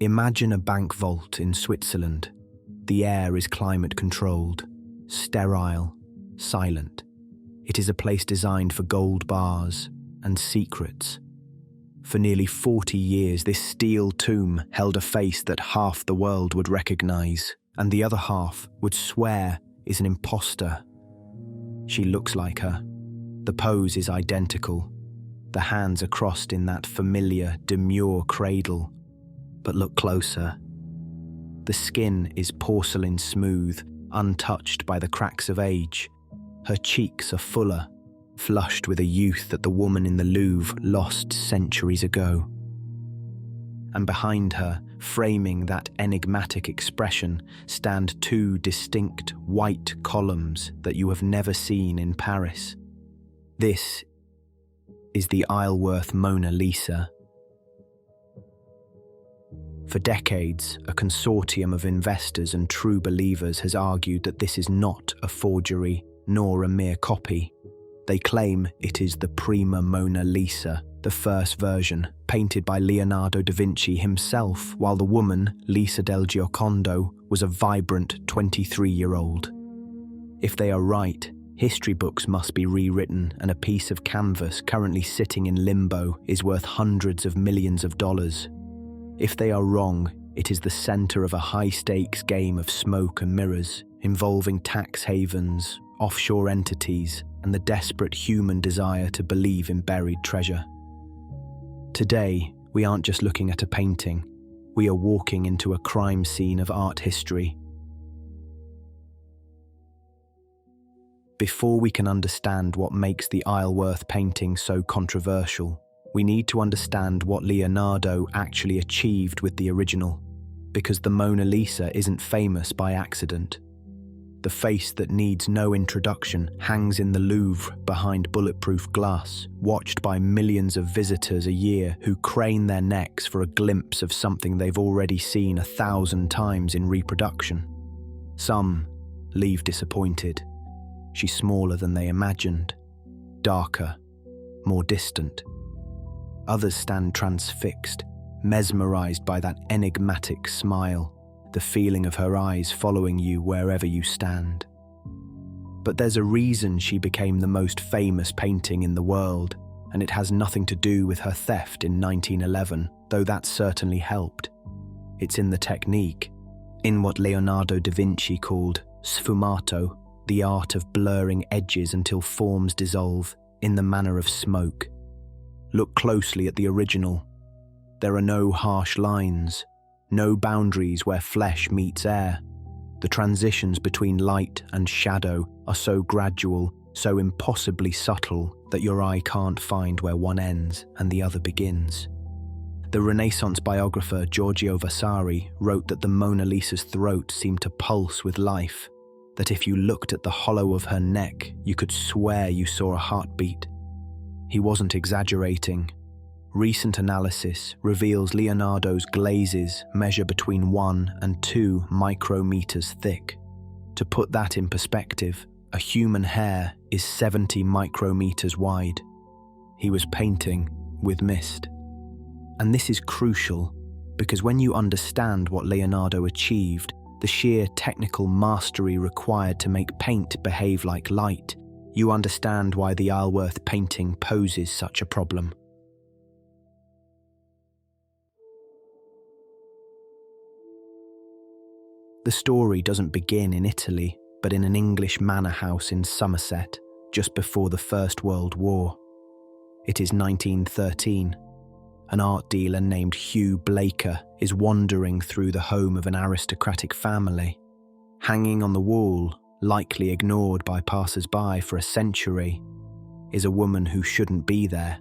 Imagine a bank vault in Switzerland. The air is climate-controlled, sterile, silent. It is a place designed for gold bars and secrets. For nearly 40 years, this steel tomb held a face that half the world would recognize, and the other half would swear is an imposter. She looks like her. The pose is identical. The hands are crossed in that familiar, demure cradle. But look closer. The skin is porcelain smooth, untouched by the cracks of age. Her cheeks are fuller, flushed with a youth that the woman in the Louvre lost centuries ago. And behind her, framing that enigmatic expression, stand two distinct white columns that you have never seen in Paris. This is the Isleworth Mona Lisa. For decades, a consortium of investors and true believers has argued that this is not a forgery nor a mere copy. They claim it is the prima Mona Lisa, the first version, painted by Leonardo da Vinci himself, while the woman, Lisa del Giocondo, was a vibrant 23-year-old. If they are right, history books must be rewritten, and a piece of canvas currently sitting in limbo is worth hundreds of millions of dollars. If they are wrong, it is the center of a high-stakes game of smoke and mirrors, involving tax havens, offshore entities, and the desperate human desire to believe in buried treasure. Today, we aren't just looking at a painting. We are walking into a crime scene of art history. Before we can understand what makes the Isleworth painting so controversial, we need to understand what Leonardo actually achieved with the original, because the Mona Lisa isn't famous by accident. The face that needs no introduction hangs in the Louvre behind bulletproof glass, watched by millions of visitors a year who crane their necks for a glimpse of something they've already seen 1,000 times in reproduction. Some leave disappointed. She's smaller than they imagined, darker, more distant. Others stand transfixed, mesmerized by that enigmatic smile, the feeling of her eyes following you wherever you stand. But there's a reason she became the most famous painting in the world, and it has nothing to do with her theft in 1911, though that certainly helped. It's in the technique, in what Leonardo da Vinci called sfumato, the art of blurring edges until forms dissolve in the manner of smoke. Look closely at the original. There are no harsh lines, no boundaries where flesh meets air. The transitions between light and shadow are so gradual, so impossibly subtle that your eye can't find where one ends and the other begins. The Renaissance biographer Giorgio Vasari wrote that the Mona Lisa's throat seemed to pulse with life, that if you looked at the hollow of her neck, you could swear you saw a heartbeat. He wasn't exaggerating. Recent analysis reveals Leonardo's glazes measure between 1 and 2 micrometers thick. To put that in perspective, a human hair is 70 micrometers wide. He was painting with mist. And this is crucial, because when you understand what Leonardo achieved, the sheer technical mastery required to make paint behave like light, you understand why the Isleworth painting poses such a problem. The story doesn't begin in Italy, but in an English manor house in Somerset, just before the First World War. It is 1913. An art dealer named Hugh Blaker is wandering through the home of an aristocratic family. Hanging on the wall, likely ignored by passers-by for a century, is a woman who shouldn't be there.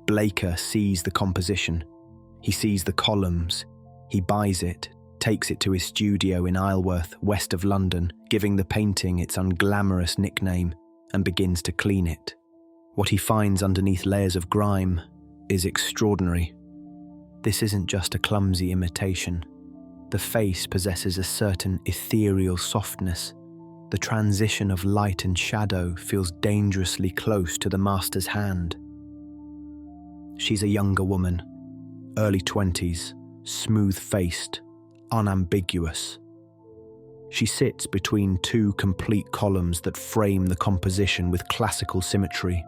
Blaker sees the composition. He sees the columns. He buys it, takes it to his studio in Isleworth, west of London, giving the painting its unglamorous nickname, and begins to clean it. What he finds underneath layers of grime is extraordinary. This isn't just a clumsy imitation. The face possesses a certain ethereal softness. The transition of light and shadow feels dangerously close to the master's hand. She's a younger woman, early 20s, smooth-faced, unambiguous. She sits between two complete columns that frame the composition with classical symmetry.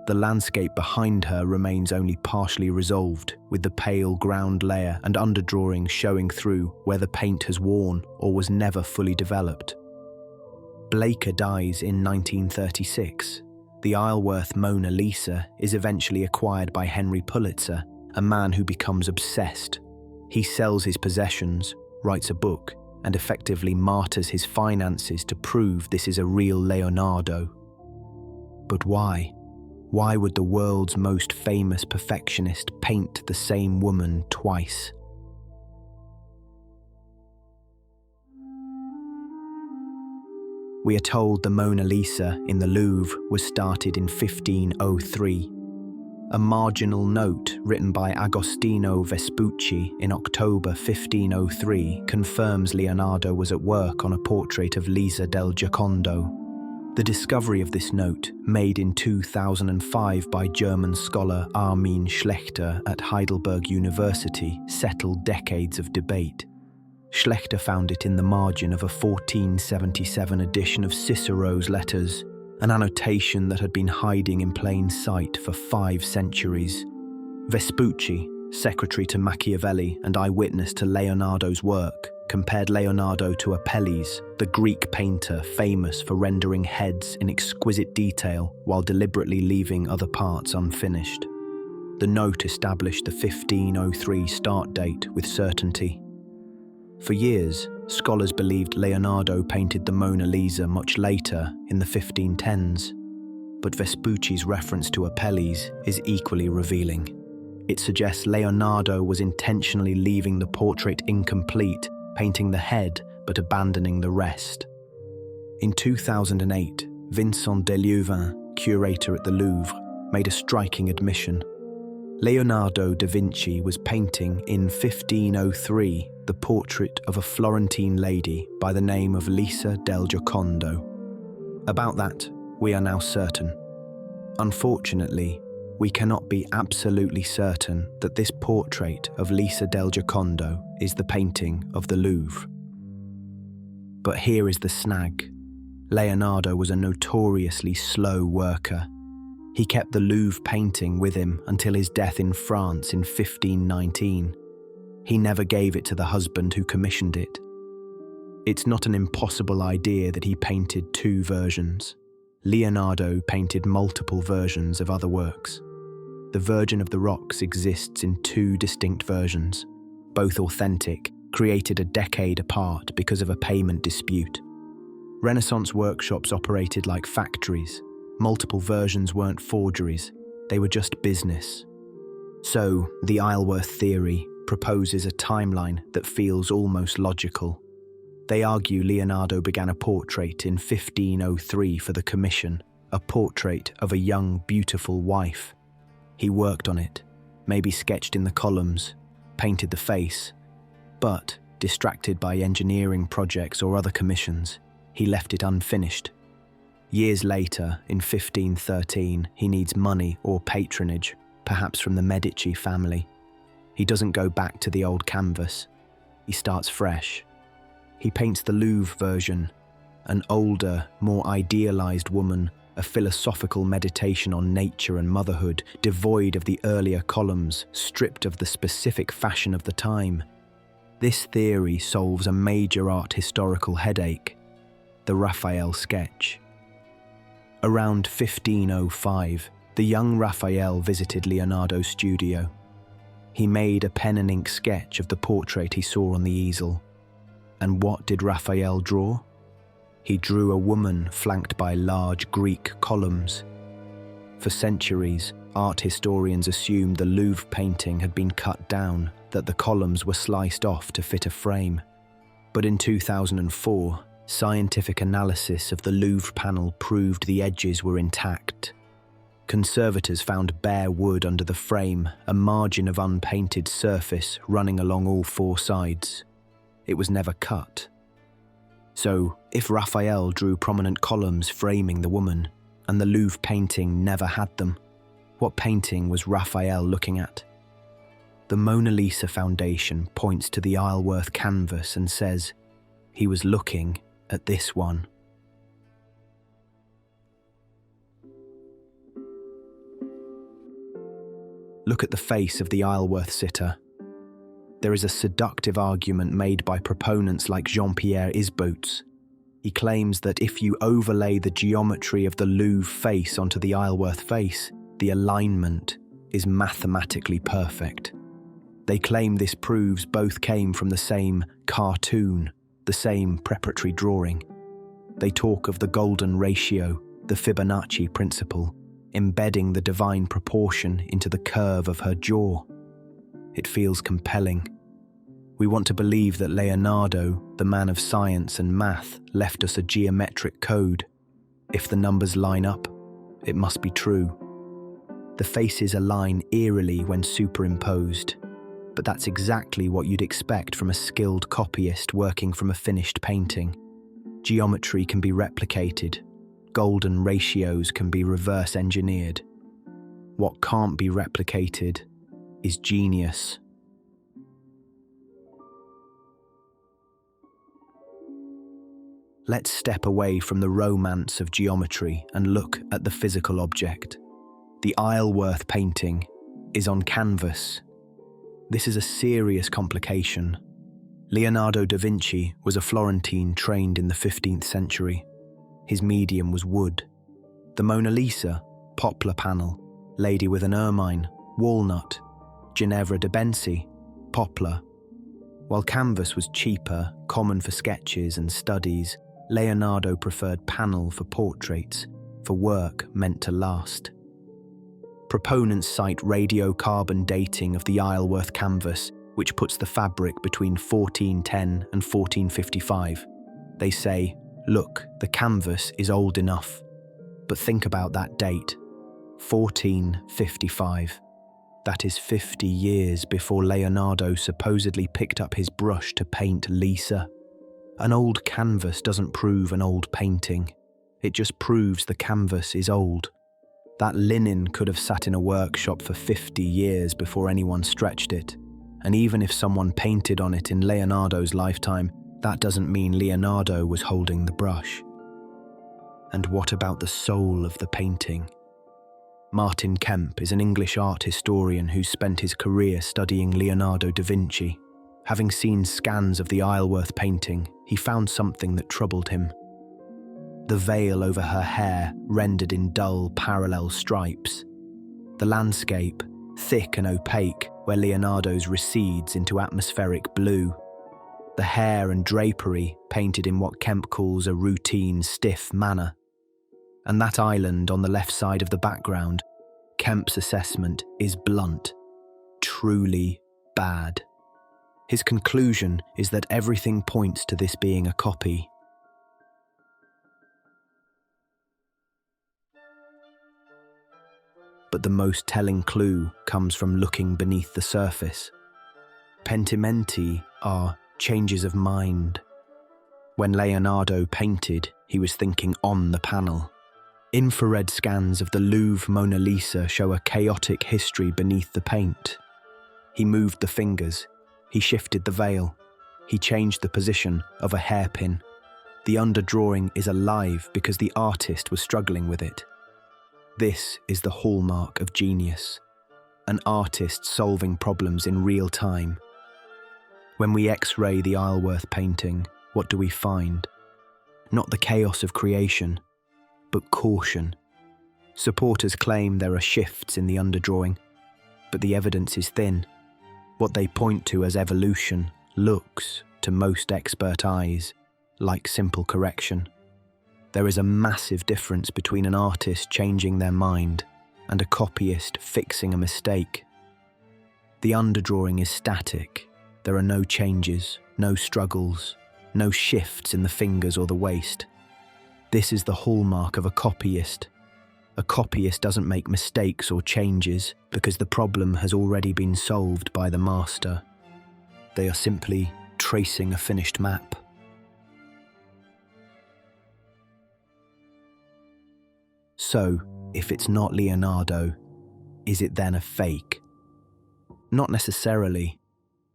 The landscape behind her remains only partially resolved, with the pale ground layer and underdrawing showing through where the paint has worn or was never fully developed. Blaker dies in 1936. The Isleworth Mona Lisa is eventually acquired by Henry Pulitzer, a man who becomes obsessed. He sells his possessions, writes a book, and effectively martyrs his finances to prove this is a real Leonardo. But why? Why would the world's most famous perfectionist paint the same woman twice? We are told the Mona Lisa in the Louvre was started in 1503. A marginal note written by Agostino Vespucci in October 1503 confirms Leonardo was at work on a portrait of Lisa del Giocondo. The discovery of this note, made in 2005 by German scholar Armin Schlechter at Heidelberg University, settled decades of debate. Schlechter found it in the margin of a 1477 edition of Cicero's letters, an annotation that had been hiding in plain sight for 5 centuries. Vespucci, secretary to Machiavelli and eyewitness to Leonardo's work, compared Leonardo to Apelles, the Greek painter famous for rendering heads in exquisite detail while deliberately leaving other parts unfinished. The note established the 1503 start date with certainty. For years, scholars believed Leonardo painted the Mona Lisa much later, in the 1510s. But Vespucci's reference to Apelles is equally revealing. It suggests Leonardo was intentionally leaving the portrait incomplete, painting the head but abandoning the rest. In 2008, Vincent Delouvin, curator at the Louvre, made a striking admission. Leonardo da Vinci was painting in 1503 the portrait of a Florentine lady by the name of Lisa del Giocondo. About that, we are now certain. Unfortunately, we cannot be absolutely certain that this portrait of Lisa del Giocondo is the painting of the Louvre. But here is the snag. Leonardo was a notoriously slow worker. He kept the Louvre painting with him until his death in France in 1519. He never gave it to the husband who commissioned it. It's not an impossible idea that he painted 2 versions. Leonardo painted multiple versions of other works. The Virgin of the Rocks exists in 2 distinct versions, both authentic, created a decade apart because of a payment dispute. Renaissance workshops operated like factories. Multiple versions weren't forgeries, they were just business. So, the Isleworth theory proposes a timeline that feels almost logical. They argue Leonardo began a portrait in 1503 for the commission, a portrait of a young, beautiful wife. He worked on it, maybe sketched in the columns, painted the face, but, distracted by engineering projects or other commissions, he left it unfinished. Years later, in 1513, he needs money or patronage, perhaps from the Medici family. He doesn't go back to the old canvas. He starts fresh. He paints the Louvre version, an older, more idealized woman, a philosophical meditation on nature and motherhood, devoid of the earlier columns, stripped of the specific fashion of the time. This theory solves a major art historical headache: the Raphael sketch. Around 1505, the young Raphael visited Leonardo's studio. He made a pen and ink sketch of the portrait he saw on the easel. And what did Raphael draw? He drew a woman flanked by large Greek columns. For centuries, art historians assumed the Louvre painting had been cut down, that the columns were sliced off to fit a frame. But in 2004, scientific analysis of the Louvre panel proved the edges were intact. Conservators found bare wood under the frame, a margin of unpainted surface running along all 4 sides. It was never cut. So, if Raphael drew prominent columns framing the woman, and the Louvre painting never had them, what painting was Raphael looking at? The Mona Lisa Foundation points to the Isleworth canvas and says, "He was looking at this one." Look at the face of the Isleworth sitter. There is a seductive argument made by proponents like Jean-Pierre Isbouts. He claims that if you overlay the geometry of the Louvre face onto the Isleworth face, the alignment is mathematically perfect. They claim this proves both came from the same cartoon, the same preparatory drawing. They talk of the golden ratio, the Fibonacci principle, embedding the divine proportion into the curve of her jaw. It feels compelling. We want to believe that Leonardo, the man of science and math, left us a geometric code. If the numbers line up, it must be true. The faces align eerily when superimposed, but that's exactly what you'd expect from a skilled copyist working from a finished painting. Geometry can be replicated. Golden ratios can be reverse engineered. What can't be replicated is genius. Let's step away from the romance of geometry and look at the physical object. The Isleworth painting is on canvas. This is a serious complication. Leonardo da Vinci was a Florentine trained in the 15th century. His medium was wood. The Mona Lisa, poplar panel, lady with an ermine, walnut, Ginevra de Benci, poplar. While canvas was cheaper, common for sketches and studies, Leonardo preferred panel for portraits, for work meant to last. Proponents cite radiocarbon dating of the Isleworth canvas, which puts the fabric between 1410 and 1455. They say, look, the canvas is old enough. But think about that date, 1455. That is 50 years before Leonardo supposedly picked up his brush to paint Lisa. An old canvas doesn't prove an old painting. It just proves the canvas is old. That linen could have sat in a workshop for 50 years before anyone stretched it. And even if someone painted on it in Leonardo's lifetime, that doesn't mean Leonardo was holding the brush. And what about the soul of the painting? Martin Kemp is an English art historian who spent his career studying Leonardo da Vinci. Having seen scans of the Isleworth painting, he found something that troubled him. The veil over her hair rendered in dull parallel stripes. The landscape, thick and opaque, where Leonardo's recedes into atmospheric blue. The hair and drapery painted in what Kemp calls a routine, stiff manner. And that island on the left side of the background, Kemp's assessment is blunt, truly bad. His conclusion is that everything points to this being a copy. But the most telling clue comes from looking beneath the surface. Pentimenti are changes of mind. When Leonardo painted, he was thinking on the panel. Infrared scans of the Louvre Mona Lisa show a chaotic history beneath the paint. He moved the fingers. He shifted the veil. He changed the position of a hairpin. The underdrawing is alive because the artist was struggling with it. This is the hallmark of genius. An artist solving problems in real time. When we X-ray the Isleworth painting, what do we find? Not the chaos of creation, but caution. Supporters claim there are shifts in the underdrawing, but the evidence is thin. What they point to as evolution looks, to most expert eyes, like simple correction. There is a massive difference between an artist changing their mind and a copyist fixing a mistake. The underdrawing is static. There are no changes, no struggles, no shifts in the fingers or the waist. This is the hallmark of a copyist. A copyist doesn't make mistakes or changes because the problem has already been solved by the master. They are simply tracing a finished map. So, if it's not Leonardo, is it then a fake? Not necessarily.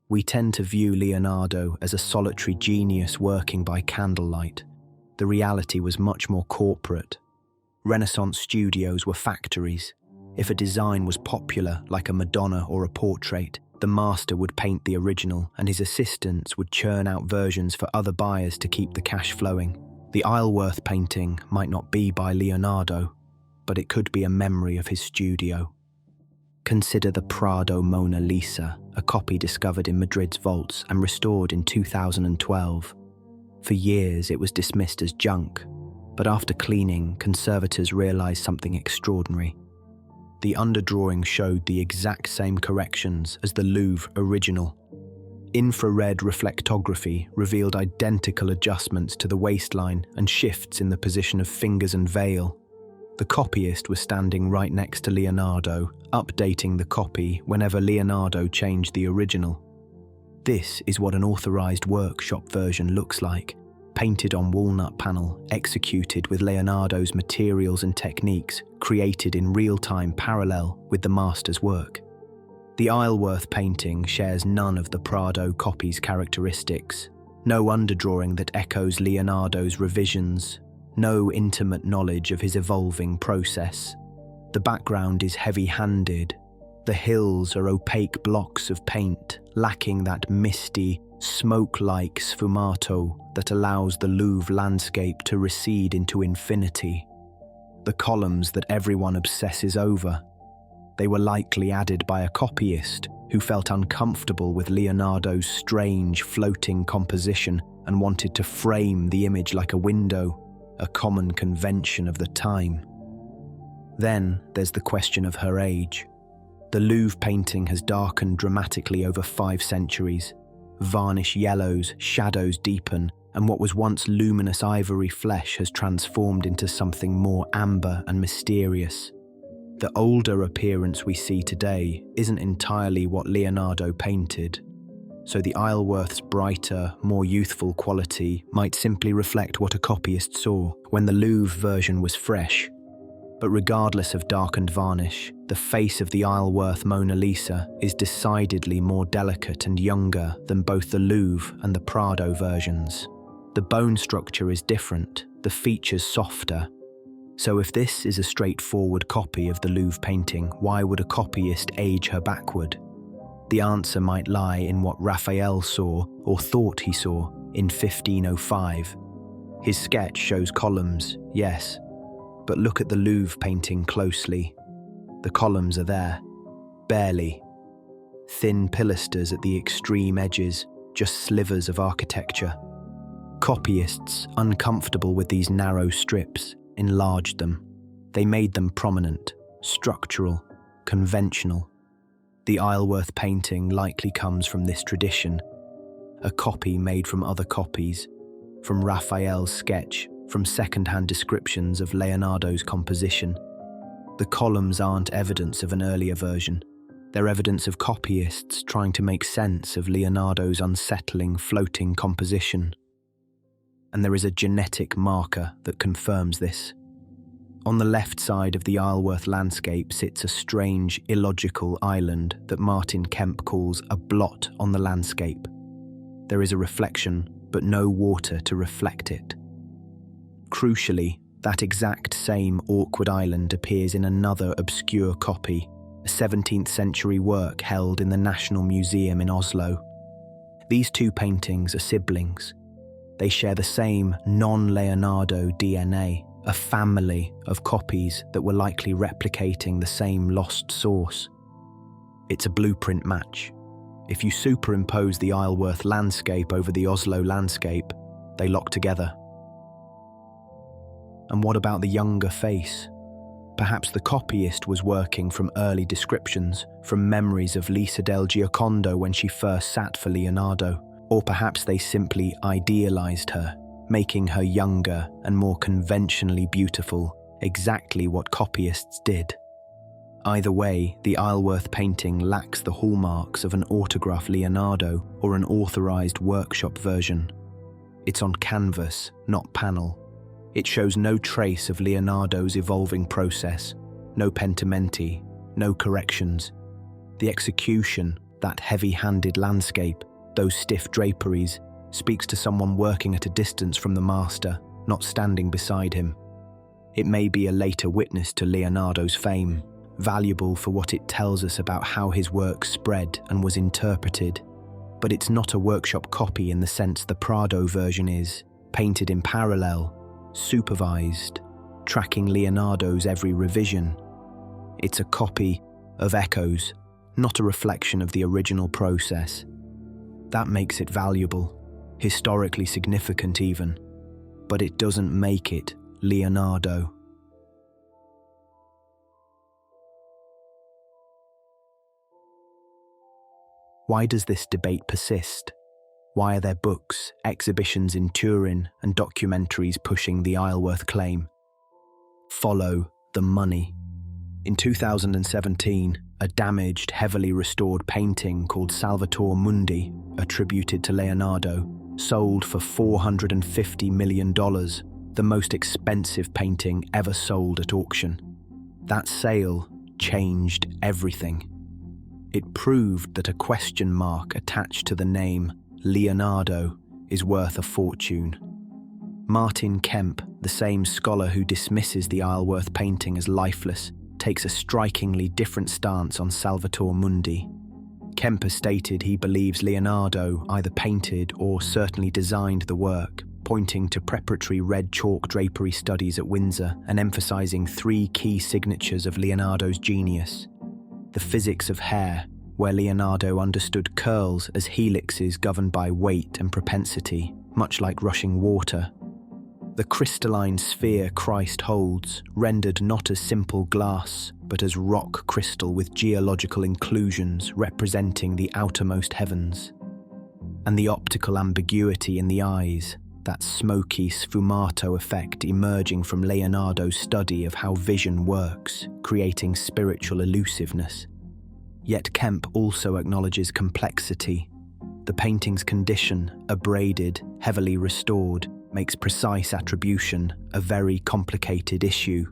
We tend to view Leonardo as a solitary genius working by candlelight. The reality was much more corporate. Renaissance studios were factories. If a design was popular, like a Madonna or a portrait, the master would paint the original and his assistants would churn out versions for other buyers to keep the cash flowing. The Isleworth painting might not be by Leonardo, but it could be a memory of his studio. Consider the Prado Mona Lisa, a copy discovered in Madrid's vaults and restored in 2012. For years it was dismissed as junk, but after cleaning, conservators realized something extraordinary. The underdrawing showed the exact same corrections as the Louvre original. Infrared reflectography revealed identical adjustments to the waistline and shifts in the position of fingers and veil. The copyist was standing right next to Leonardo, updating the copy whenever Leonardo changed the original. This is what an authorized workshop version looks like, painted on walnut panel, executed with Leonardo's materials and techniques, created in real-time parallel with the master's work. The Isleworth painting shares none of the Prado copy's characteristics. No underdrawing that echoes Leonardo's revisions, no intimate knowledge of his evolving process. The background is heavy-handed. The hills are opaque blocks of paint, lacking that misty, smoke-like sfumato that allows the Louvre landscape to recede into infinity. The columns that everyone obsesses over. They were likely added by a copyist who felt uncomfortable with Leonardo's strange floating composition and wanted to frame the image like a window, a common convention of the time. Then there's the question of her age. The Louvre painting has darkened dramatically over 5 centuries. Varnish yellows, shadows deepen, and what was once luminous ivory flesh has transformed into something more amber and mysterious. The older appearance we see today isn't entirely what Leonardo painted, so the Isleworth's brighter, more youthful quality might simply reflect what a copyist saw when the Louvre version was fresh. But regardless of darkened varnish, the face of the Isleworth Mona Lisa is decidedly more delicate and younger than both the Louvre and the Prado versions. The bone structure is different, the features softer. So if this is a straightforward copy of the Louvre painting, why would a copyist age her backward? The answer might lie in what Raphael saw, or thought he saw, in 1505. His sketch shows columns, yes, but look at the Louvre painting closely. The columns are there, barely. Thin pilasters at the extreme edges, just slivers of architecture. Copyists, uncomfortable with these narrow strips, enlarged them. They made them prominent, structural, conventional. The Isleworth painting likely comes from this tradition, a copy made from other copies, from Raphael's sketch, from second-hand descriptions of Leonardo's composition. The columns aren't evidence of an earlier version. They're evidence of copyists trying to make sense of Leonardo's unsettling, floating composition. And there is a genetic marker that confirms this. On the left side of the Isleworth landscape sits a strange, illogical island that Martin Kemp calls a blot on the landscape. There is a reflection, but no water to reflect it. Crucially, that exact same awkward island appears in another obscure copy, a 17th century work held in the National Museum in Oslo. These two paintings are siblings. They share the same non-Leonardo DNA, a family of copies that were likely replicating the same lost source. It's a blueprint match. If you superimpose the Isleworth landscape over the Oslo landscape, they lock together. And what about the younger face? Perhaps the copyist was working from early descriptions, from memories of Lisa del Giocondo when she first sat for Leonardo, or perhaps they simply idealized her, making her younger and more conventionally beautiful, exactly what copyists did. Either way, the Isleworth painting lacks the hallmarks of an autograph Leonardo or an authorized workshop version. It's on canvas, not panel. It shows no trace of Leonardo's evolving process, no Pentimenti, no corrections. The execution, That heavy-handed landscape, those stiff draperies, speaks to someone working at a distance from the master, not standing beside him. It may be a later witness to Leonardo's fame, valuable for what it tells us about how his work spread and was interpreted, but it's not a workshop copy in the sense the Prado version is, painted in parallel, supervised, tracking Leonardo's every revision. It's a copy of echoes, not a reflection of the original process. That makes it valuable, historically significant even, but it doesn't make it Leonardo. Why does this debate persist? Why are there books, exhibitions in Turin, and documentaries pushing the Isleworth claim? Follow the money. In 2017, a damaged, heavily restored painting called Salvator Mundi, attributed to Leonardo, sold for $450 million, the most expensive painting ever sold at auction. That sale changed everything. It proved that a question mark attached to the name Leonardo is worth a fortune. Martin Kemp, the same scholar who dismisses the Isleworth painting as lifeless, takes a strikingly different stance on Salvator Mundi. Kemp has stated he believes Leonardo either painted or certainly designed the work, pointing to preparatory red chalk drapery studies at Windsor and emphasizing three key signatures of Leonardo's genius: the physics of hair, where Leonardo understood curls as helixes governed by weight and propensity, much like rushing water; the crystalline sphere Christ holds, rendered not as simple glass, but as rock crystal with geological inclusions representing the outermost heavens; and the optical ambiguity in the eyes, that smoky sfumato effect emerging from Leonardo's study of how vision works, creating spiritual elusiveness. Yet Kemp also acknowledges complexity. The painting's condition, abraded, heavily restored, makes precise attribution a very complicated issue.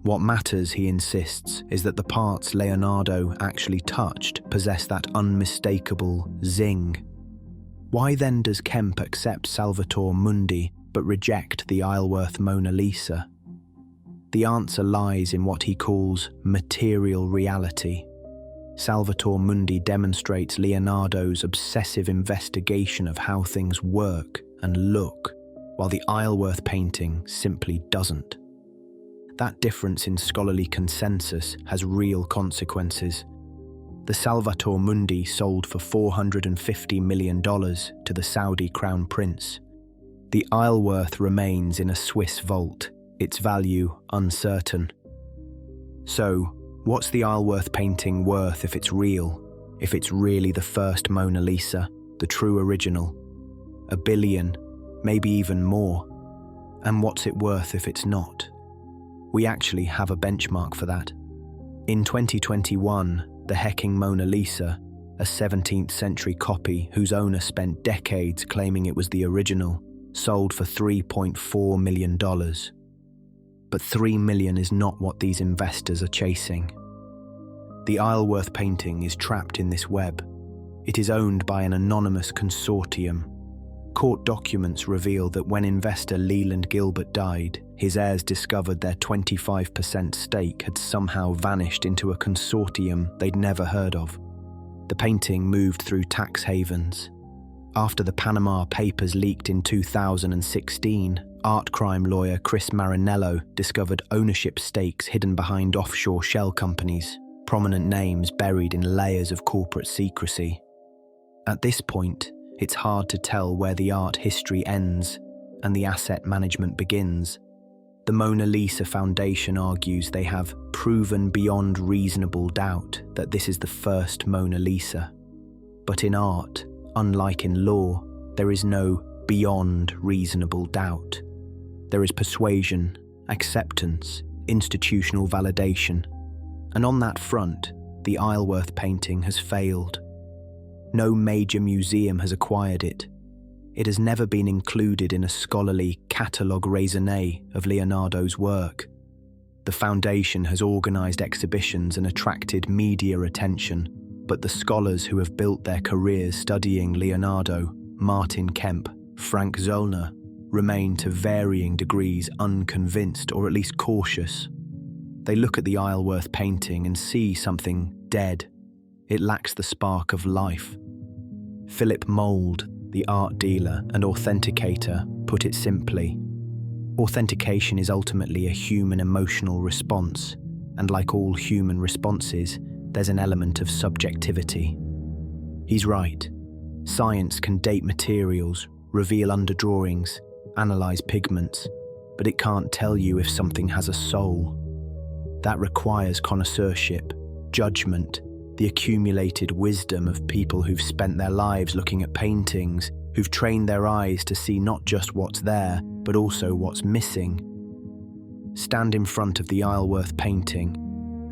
What matters, he insists, is that the parts Leonardo actually touched possess that unmistakable zing. Why then does Kemp accept Salvator Mundi but reject the Isleworth Mona Lisa? The answer lies in what he calls material reality. Salvator Mundi demonstrates Leonardo's obsessive investigation of how things work and look, while the Isleworth painting simply doesn't. That difference in scholarly consensus has real consequences. The Salvator Mundi sold for $450 million to the Saudi Crown Prince. The Isleworth remains in a Swiss vault, its value uncertain. So, what's the Isleworth painting worth if it's real? If it's really the first Mona Lisa, the true original? $1 billion, maybe even more. And what's it worth if it's not? We actually have a benchmark for that. In 2021, the Hecking Mona Lisa, a 17th century copy whose owner spent decades claiming it was the original, sold for $3.4 million. But $3 million is not what these investors are chasing. The Isleworth painting is trapped in this web. It is owned by an anonymous consortium. Court documents reveal that when investor Leland Gilbert died, his heirs discovered their 25% stake had somehow vanished into a consortium they'd never heard of. The painting moved through tax havens. After the Panama Papers leaked in 2016, art crime lawyer Chris Marinello discovered ownership stakes hidden behind offshore shell companies, prominent names buried in layers of corporate secrecy. At this point, it's hard to tell where the art history ends and the asset management begins. The Mona Lisa Foundation argues they have proven beyond reasonable doubt that this is the first Mona Lisa. But in art, unlike in law, there is no beyond reasonable doubt. There is persuasion, acceptance, institutional validation. And on that front, the Isleworth painting has failed. No major museum has acquired it. It has never been included in a scholarly catalogue raisonné of Leonardo's work. The foundation has organised exhibitions and attracted media attention, But the scholars who have built their careers studying Leonardo, Martin Kemp, Frank Zollner, remain to varying degrees unconvinced or at least cautious. They look at the Isleworth painting and see something dead. It lacks the spark of life. Philip Mould, the art dealer and authenticator, put it simply. Authentication is ultimately a human emotional response, and like all human responses, there's an element of subjectivity. He's right. Science can date materials, reveal underdrawings, analyze pigments, but it can't tell you if something has a soul. That requires connoisseurship, judgment, the accumulated wisdom of people who've spent their lives looking at paintings, who've trained their eyes to see not just what's there, but also what's missing. Stand in front of the Isleworth painting,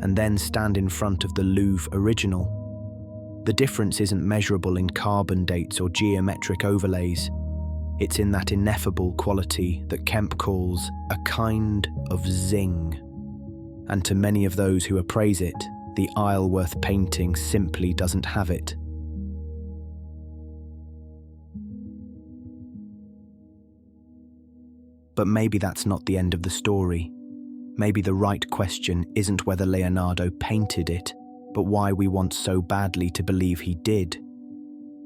and then stand in front of the Louvre original. The difference isn't measurable in carbon dates or geometric overlays. It's in that ineffable quality that Kemp calls a kind of zing. And to many of those who appraise it, the Isleworth painting simply doesn't have it. But maybe that's not the end of the story. Maybe the right question isn't whether Leonardo painted it, but why we want so badly to believe he did.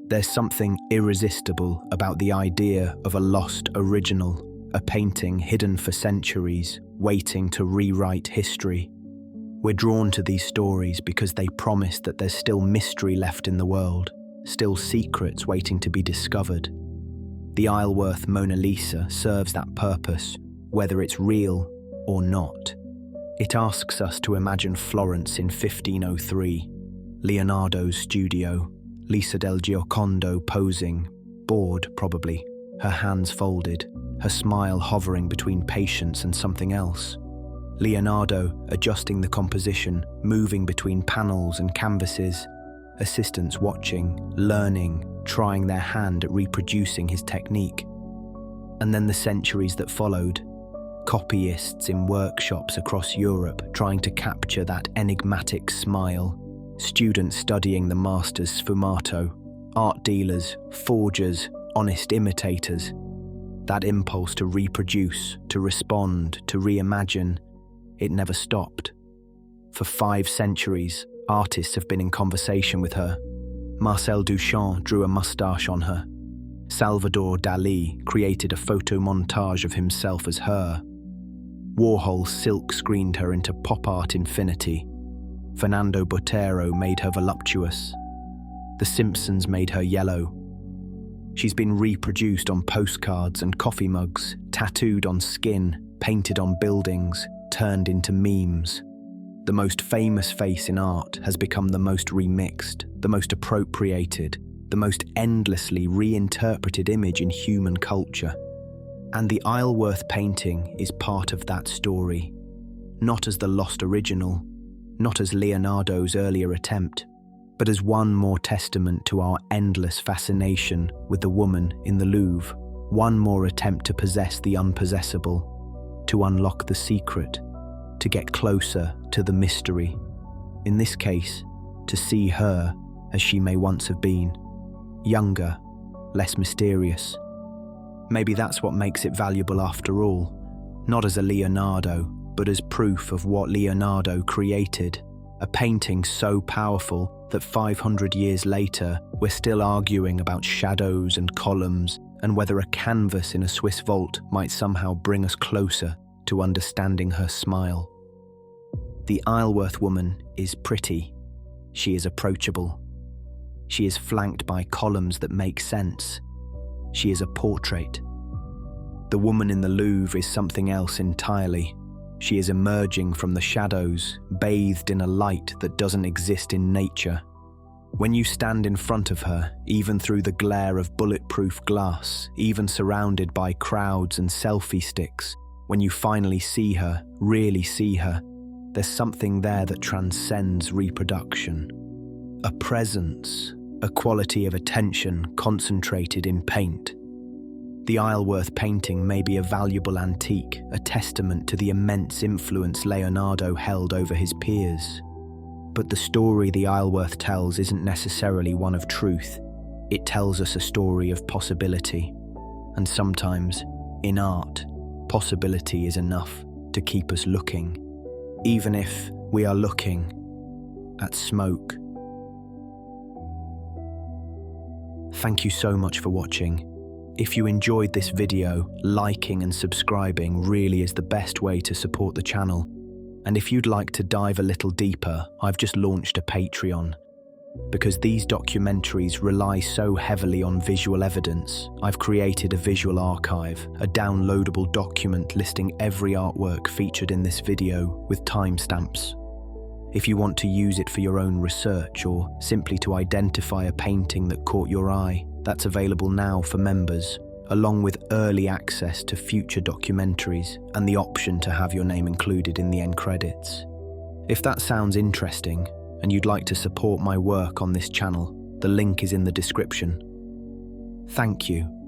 There's something irresistible about the idea of a lost original, a painting hidden for centuries, waiting to rewrite history. We're drawn to these stories because they promise that there's still mystery left in the world, still secrets waiting to be discovered. The Isleworth Mona Lisa serves that purpose, whether it's real or not. It asks us to imagine Florence in 1503, Leonardo's studio, Lisa del Giocondo posing, bored probably, her hands folded, her smile hovering between patience and something else. Leonardo adjusting the composition, moving between panels and canvases, assistants watching, learning, trying their hand at reproducing his technique. And then the centuries that followed, copyists in workshops across Europe trying to capture that enigmatic smile, students studying the master's sfumato, art dealers, forgers, honest imitators. That impulse to reproduce, to respond, to reimagine, it never stopped. For 5 centuries, artists have been in conversation with her. Marcel Duchamp drew a moustache on her. Salvador Dalí created a photo montage of himself as her. Warhol silk-screened her into pop art infinity. Fernando Botero made her voluptuous. The Simpsons made her yellow. She's been reproduced on postcards and coffee mugs, tattooed on skin, painted on buildings, turned into memes. The most famous face in art has become the most remixed, the most appropriated, the most endlessly reinterpreted image in human culture. And the Isleworth painting is part of that story. Not as the lost original, not as Leonardo's earlier attempt, but as one more testament to our endless fascination with the woman in the Louvre, one more attempt to possess the unpossessable, to unlock the secret, to get closer to the mystery. In this case, to see her as she may once have been, younger, less mysterious. Maybe that's what makes it valuable after all, not as a Leonardo, but as proof of what Leonardo created, a painting so powerful that 500 years later, we're still arguing about shadows and columns and whether a canvas in a Swiss vault might somehow bring us closer to understanding her smile. The Isleworth woman is pretty. She is approachable. She is flanked by columns that make sense. She is a portrait. The woman in the Louvre is something else entirely. She is emerging from the shadows, bathed in a light that doesn't exist in nature. When you stand in front of her, even through the glare of bulletproof glass, even surrounded by crowds and selfie sticks, when you finally see her, really see her, there's something there that transcends reproduction. A presence, a quality of attention concentrated in paint. The Isleworth painting may be a valuable antique, a testament to the immense influence Leonardo held over his peers. But the story the Isleworth tells isn't necessarily one of truth. It tells us a story of possibility. And sometimes, in art, possibility is enough to keep us looking, even if we are looking at smoke. Thank you so much for watching. If you enjoyed this video, liking and subscribing really is the best way to support the channel. And if you'd like to dive a little deeper, I've just launched a Patreon. Because these documentaries rely so heavily on visual evidence, I've created a visual archive, a downloadable document listing every artwork featured in this video with timestamps. If you want to use it for your own research or simply to identify a painting that caught your eye, that's available now for members, along with early access to future documentaries and the option to have your name included in the end credits. If that sounds interesting and you'd like to support my work on this channel, the link is in the description. Thank you.